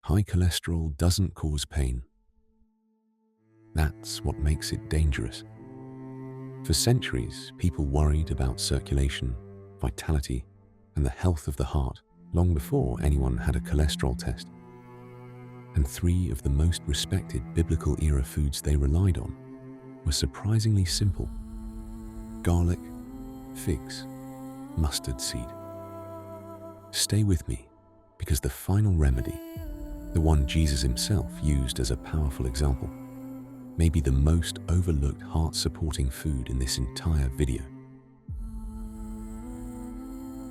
high cholesterol doesn't cause pain. That's what makes it dangerous. For centuries, people worried about circulation, vitality, and the health of the heart long before anyone had a cholesterol test. And three of the most respected biblical-era foods they relied on were surprisingly simple: garlic, figs, mustard seed. Stay with me, because the final remedy, the one Jesus himself used as a powerful example, may be the most overlooked heart-supporting food in this entire video.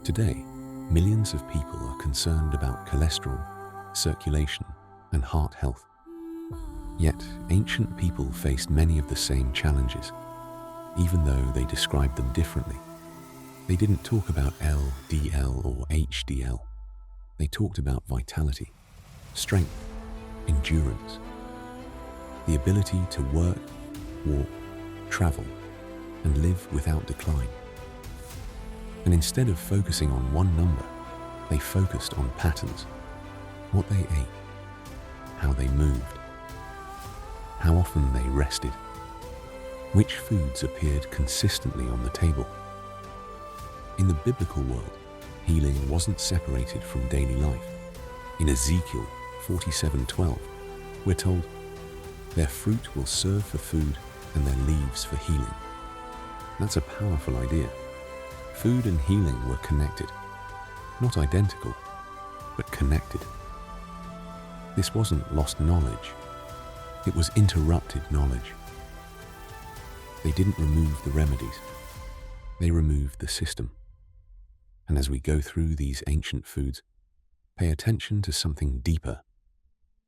Today, millions of people are concerned about cholesterol, circulation, and heart health. Yet, ancient people faced many of the same challenges, even though they described them differently. They didn't talk about LDL or HDL. They talked about vitality, strength, endurance, the ability to work, walk, travel, and live without decline. And instead of focusing on one number, they focused on patterns: what they ate, how they moved, how often they rested, which foods appeared consistently on the table. In the biblical world, healing wasn't separated from daily life. In Ezekiel 47:12, we're told, "Their fruit will serve for food and their leaves for healing." That's a powerful idea. Food and healing were connected. Not identical, but connected. This wasn't lost knowledge. It was interrupted knowledge. They didn't remove the remedies. They removed the system. And as we go through these ancient foods, pay attention to something deeper,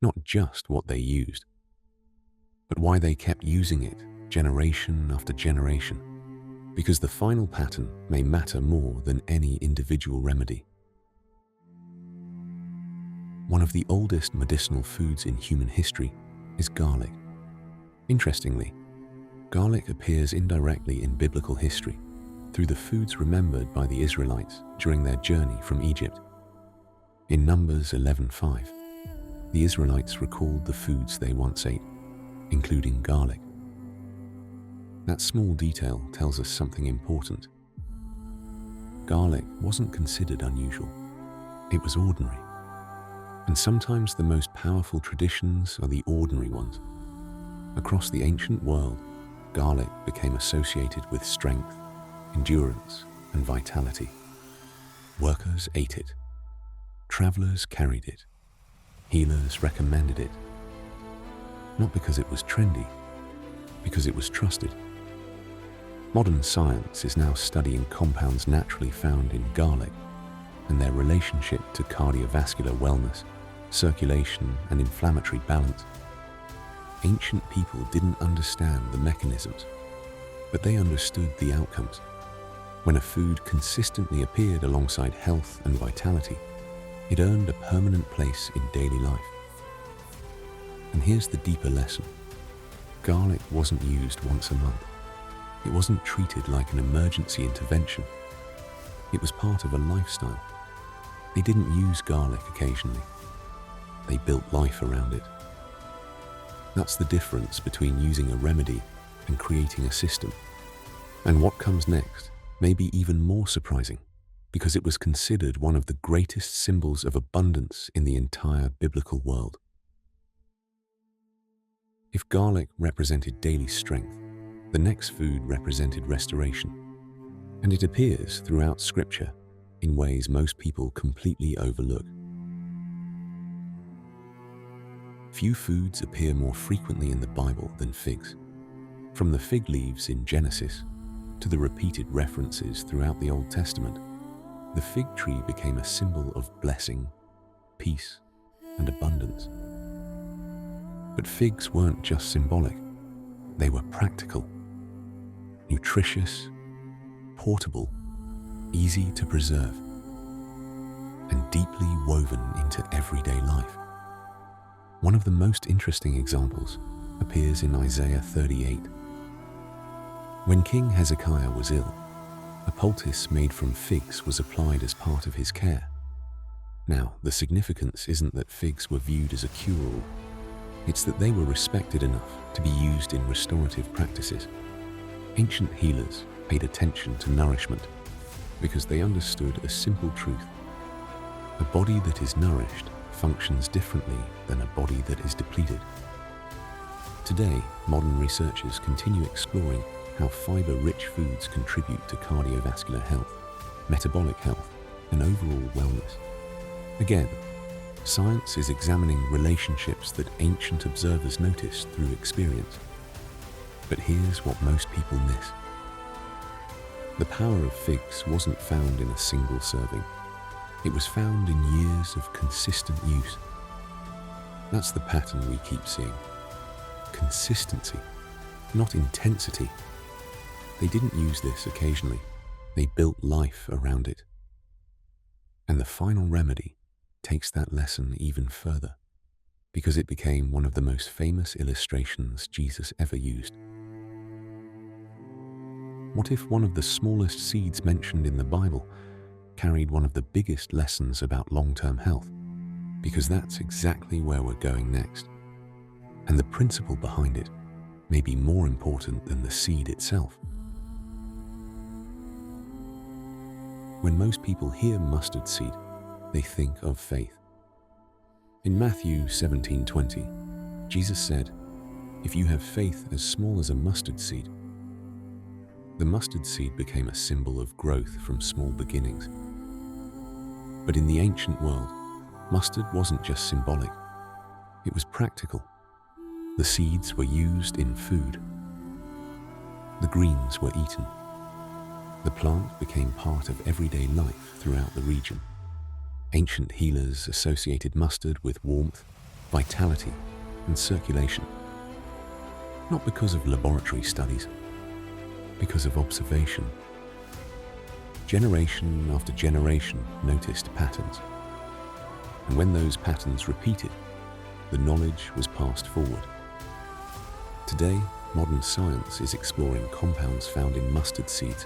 not just what they used, but why they kept using it generation after generation, because the final pattern may matter more than any individual remedy. One of the oldest medicinal foods in human history is garlic. Interestingly, garlic appears indirectly in biblical history through the foods remembered by the Israelites during their journey from Egypt. In Numbers 11:5, the Israelites recalled the foods they once ate, including garlic. That small detail tells us something important. Garlic wasn't considered unusual. It was ordinary. And sometimes the most powerful traditions are the ordinary ones. Across the ancient world, garlic became associated with strength, endurance, and vitality. Workers ate it. Travelers carried it. Healers recommended it. Not because it was trendy, because it was trusted. Modern science is now studying compounds naturally found in garlic and their relationship to cardiovascular wellness, circulation, and inflammatory balance. Ancient people didn't understand the mechanisms, but they understood the outcomes. When a food consistently appeared alongside health and vitality, it earned a permanent place in daily life. And here's the deeper lesson. Garlic wasn't used once a month. It wasn't treated like an emergency intervention. It was part of a lifestyle. They didn't use garlic occasionally. They built life around it. That's the difference between using a remedy and creating a system. And what comes next may be even more surprising, because it was considered one of the greatest symbols of abundance in the entire biblical world. If garlic represented daily strength, the next food represented restoration. And it appears throughout Scripture in ways most people completely overlook. Few foods appear more frequently in the Bible than figs. From the fig leaves in Genesis to the repeated references throughout the Old Testament, the fig tree became a symbol of blessing, peace, and abundance. But figs weren't just symbolic. They were practical, nutritious, portable, easy to preserve, and deeply woven into everyday life. One of the most interesting examples appears in Isaiah 38. When King Hezekiah was ill, a poultice made from figs was applied as part of his care. Now, the significance isn't that figs were viewed as a cure-all. It's that they were respected enough to be used in restorative practices. Ancient healers paid attention to nourishment because they understood a simple truth. A body that is nourished functions differently than a body that is depleted. Today, modern researchers continue exploring how fiber-rich foods contribute to cardiovascular health, metabolic health, and overall wellness. Again, science is examining relationships that ancient observers noticed through experience. But here's what most people miss. The power of figs wasn't found in a single serving. It was found in years of consistent use. That's the pattern we keep seeing. Consistency, not intensity. They didn't use this occasionally. They built life around it. And the final remedy takes that lesson even further, because it became one of the most famous illustrations Jesus ever used. What if one of the smallest seeds mentioned in the Bible carried one of the biggest lessons about long-term health? Because that's exactly where we're going next. And the principle behind it may be more important than the seed itself. When most people hear mustard seed, they think of faith. In Matthew 17:20, Jesus said, "If you have faith as small as a mustard seed," the mustard seed became a symbol of growth from small beginnings. But in the ancient world, mustard wasn't just symbolic, it was practical. The seeds were used in food. The greens were eaten. The plant became part of everyday life throughout the region. Ancient healers associated mustard with warmth, vitality, and circulation. Not because of laboratory studies, because of observation. Generation after generation noticed patterns. And when those patterns repeated, the knowledge was passed forward. Today, modern science is exploring compounds found in mustard seeds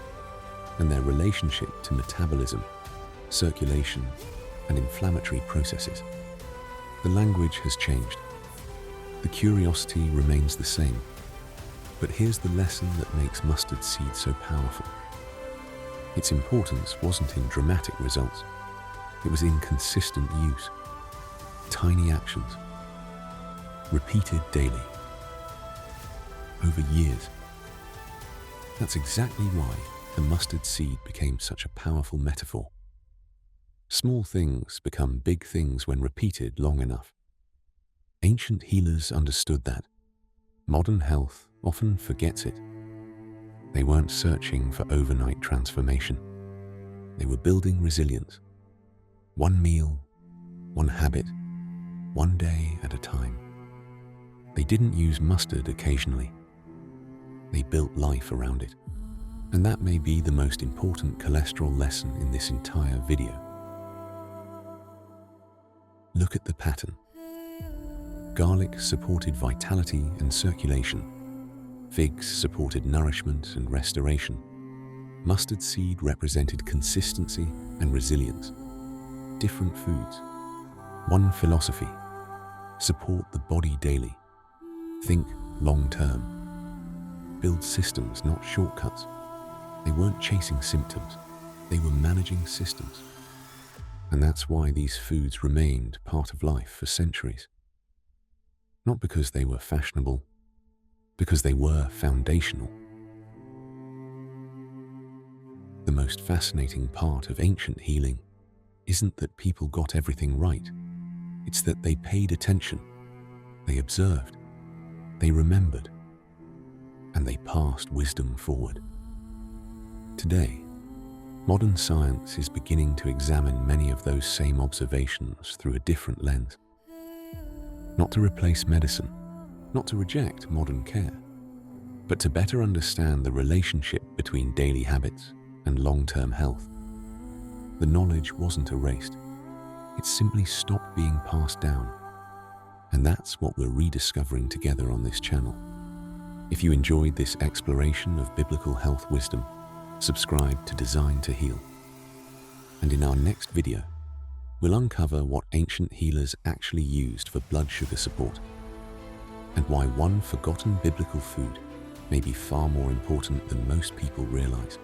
and their relationship to metabolism, circulation, and inflammatory processes. The language has changed. The curiosity remains the same. But here's the lesson that makes mustard seed so powerful. Its importance wasn't in dramatic results. It was in consistent use. Tiny actions, repeated daily, over years. That's exactly why the mustard seed became such a powerful metaphor. Small things become big things when repeated long enough. Ancient healers understood that. Modern health often forgets it. They weren't searching for overnight transformation. They were building resilience. One meal, one habit, one day at a time. They didn't use mustard occasionally. They built life around it. And that may be the most important cholesterol lesson in this entire video. Look at the pattern. Garlic supported vitality and circulation. Figs supported nourishment and restoration. Mustard seed represented consistency and resilience. Different foods. One philosophy. Support the body daily. Think long-term. Build systems, not shortcuts. They weren't chasing symptoms. They were managing systems. And that's why these foods remained part of life for centuries. Not because they were fashionable, because they were foundational. The most fascinating part of ancient healing isn't that people got everything right. It's that they paid attention, they observed, they remembered, and they passed wisdom forward. Today, modern science is beginning to examine many of those same observations through a different lens. Not to replace medicine, not to reject modern care, but to better understand the relationship between daily habits and long-term health. The knowledge wasn't erased. It simply stopped being passed down. And that's what we're rediscovering together on this channel. If you enjoyed this exploration of biblical health wisdom, subscribe to Design to Heal. And in our next video, we'll uncover what ancient healers actually used for blood sugar support, and why one forgotten biblical food may be far more important than most people realize.